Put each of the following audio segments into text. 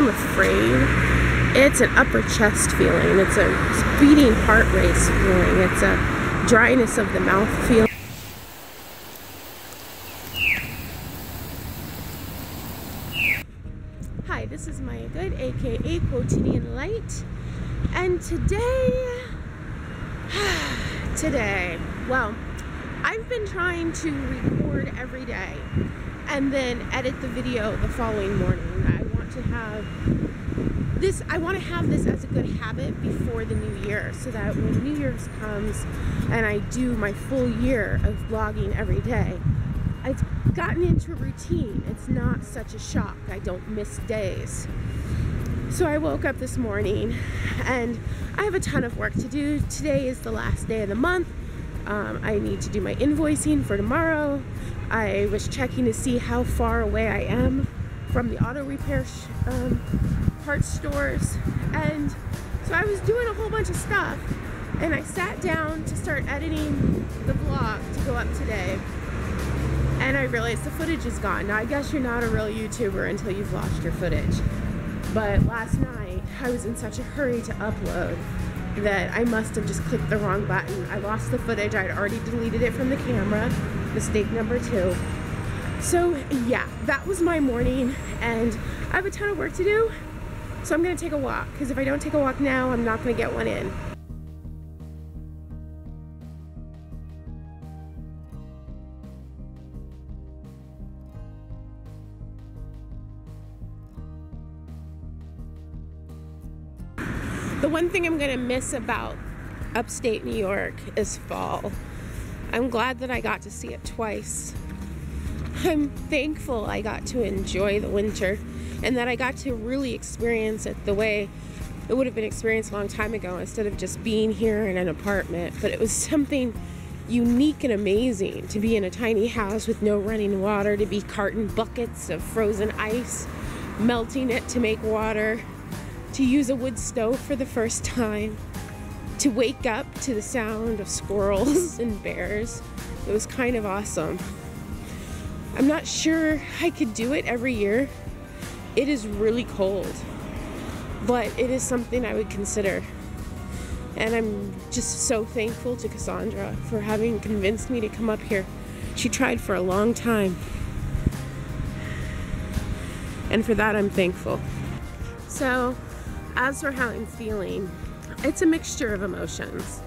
I'm afraid, it's an upper chest feeling. It's a beating heart race feeling. It's a dryness of the mouth feeling. Hi, this is Maya Good, aka Quotidian Light, and today, well, I've been trying to record every day and then edit the video the following morning. I want to have this as a good habit before the new year, so that when New Year's comes and I do my full year of vlogging every day, I've gotten into a routine. It's not such a shock. I don't miss days. So I woke up this morning and I have a ton of work to do. Today is the last day of the month. I need to do my invoicing for tomorrow. I was checking to see how far away I am from the auto repair parts stores, and so I was doing a whole bunch of stuff, and I sat down to start editing the vlog to go up today, and I realized the footage is gone. Now I guess you're not a real YouTuber until you've lost your footage, but last night I was in such a hurry to upload that I must have just clicked the wrong button. I lost the footage. I'd already deleted it from the camera. Mistake number 2. So yeah, that was my morning, and I have a ton of work to do, so I'm gonna take a walk, because if I don't take a walk now, I'm not gonna get one in. The one thing I'm gonna miss about upstate New York is fall. I'm glad that I got to see it twice. I'm thankful I got to enjoy the winter and that I got to really experience it the way it would have been experienced a long time ago, instead of just being here in an apartment. But it was something unique and amazing to be in a tiny house with no running water, to be carting buckets of frozen ice, melting it to make water, to use a wood stove for the first time, to wake up to the sound of squirrels and bears. It was kind of awesome. I'm not sure I could do it every year. It is really cold, but it is something I would consider. And I'm just so thankful to Cassandra for having convinced me to come up here. She tried for a long time, and for that I'm thankful. So as for how I'm feeling, it's a mixture of emotions.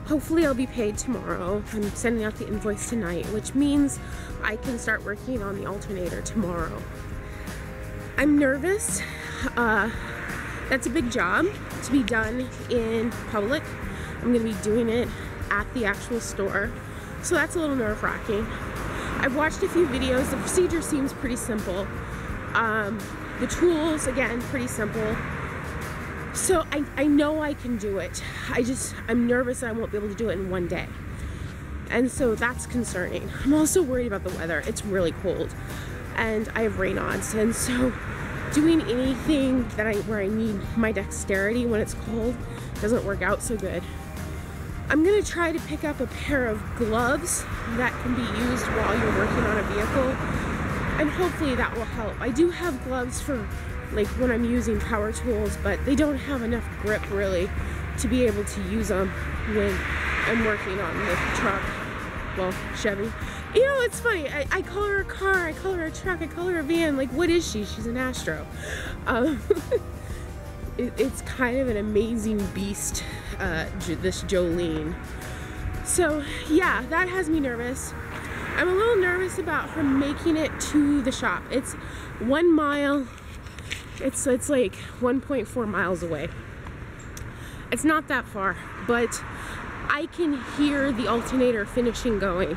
Hopefully I'll be paid tomorrow. I'm sending out the invoice tonight, which means I can start working on the alternator tomorrow. I'm nervous. That's a big job to be done in public. I'm gonna be doing it at the actual store, so that's a little nerve-wracking. I've watched a few videos. The procedure seems pretty simple. The tools, again, pretty simple. So I know I can do it. I'm nervous that I won't be able to do it in one day. And so that's concerning. I'm also worried about the weather. It's really cold, and I have rain odds. And so doing anything where I need my dexterity when it's cold doesn't work out so good. I'm gonna try to pick up a pair of gloves that can be used while you're working on a vehicle, and hopefully that will help. I do have gloves for like when I'm using power tools, but they don't have enough grip really to be able to use them when I'm working on the truck. Well, Chevy. You know, it's funny. I call her a car, I call her a truck, I call her a van. Like, what is she? She's an Astro. It's kind of an amazing beast, this Jolene. So yeah, that has me nervous. I'm a little nervous about her making it to the shop. It's 1 mile. It's like 1.4 miles away. It's not that far, but I can hear the alternator finishing going.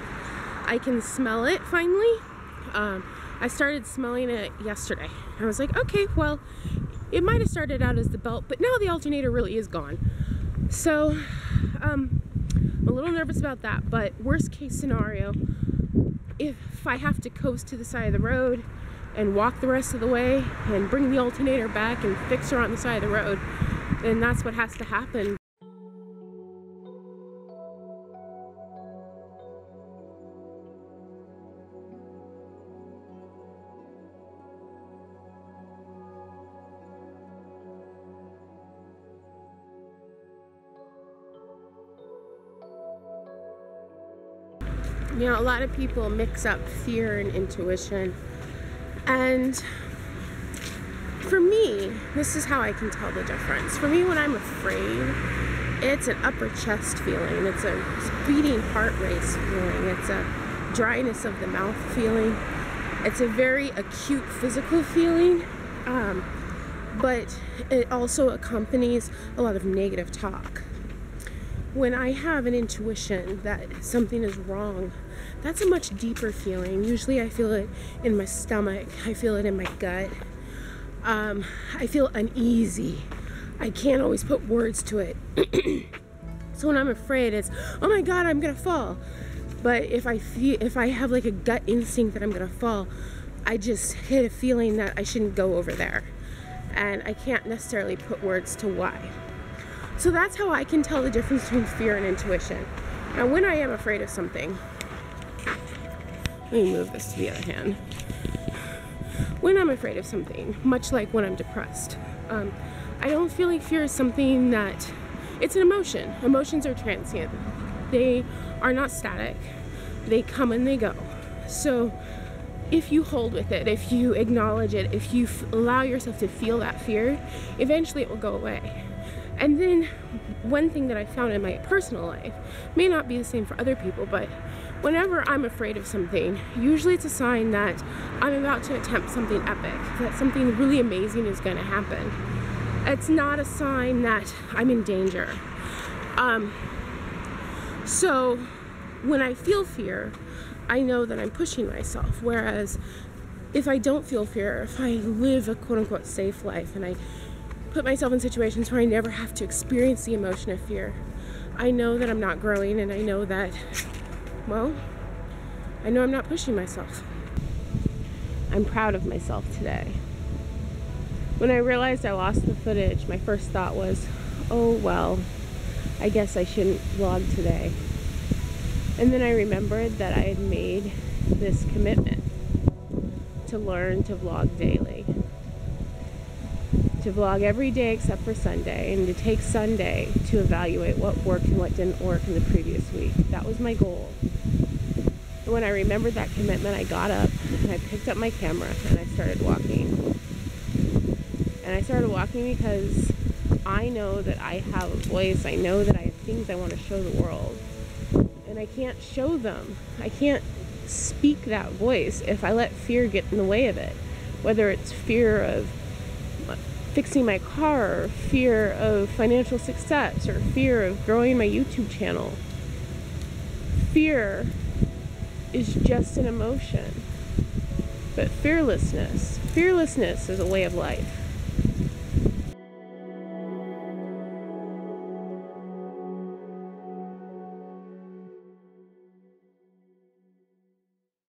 I can smell it finally. I started smelling it yesterday. I was like, okay, well, it might have started out as the belt, but now the alternator really is gone. So I'm a little nervous about that, but worst case scenario, if I have to coast to the side of the road and walk the rest of the way and bring the alternator back and fix her on the side of the road, then that's what has to happen. You know, a lot of people mix up fear and intuition. And for me, this is how I can tell the difference. For me, when I'm afraid, it's an upper chest feeling. It's a beating heart race feeling. It's a dryness of the mouth feeling. It's a very acute physical feeling. But it also accompanies a lot of negative talk. When I have an intuition that something is wrong, that's a much deeper feeling. Usually I feel it in my stomach. I feel it in my gut. I feel uneasy. I can't always put words to it. So when I'm afraid, it's, oh my God, I'm gonna fall. But if I have like a gut instinct that I'm gonna fall, I just hit a feeling that I shouldn't go over there. And I can't necessarily put words to why. So that's how I can tell the difference between fear and intuition. Now, when I am afraid of something, let me move this to the other hand. When I'm afraid of something, much like when I'm depressed, I don't feel like fear is something that, it's an emotion. Emotions are transient. They are not static. They come and they go. So if you hold with it, if you acknowledge it, if you allow yourself to feel that fear, eventually it will go away. And then one thing that I found in my personal life, may not be the same for other people, but whenever I'm afraid of something, usually it's a sign that I'm about to attempt something epic, that something really amazing is going to happen. It's not a sign that I'm in danger. So when I feel fear, I know that I'm pushing myself. Whereas if I don't feel fear, if I live a quote-unquote safe life and I put myself in situations where I never have to experience the emotion of fear, I know that I'm not growing, and I know that, well, I know I'm not pushing myself. I'm proud of myself today. When I realized I lost the footage, my first thought was, oh well, I guess I shouldn't vlog today. And then I remembered that I had made this commitment to learn to vlog daily. To vlog every day except for Sunday, and to take Sunday to evaluate what worked and what didn't work in the previous week. That was my goal. And when I remembered that commitment, I got up and I picked up my camera and I started walking. And I started walking because I know that I have a voice. I know that I have things I want to show the world. And I can't show them. I can't speak that voice if I let fear get in the way of it. Whether it's fear of fixing my car, or fear of financial success, or fear of growing my YouTube channel. Fear is just an emotion. But fearlessness is a way of life.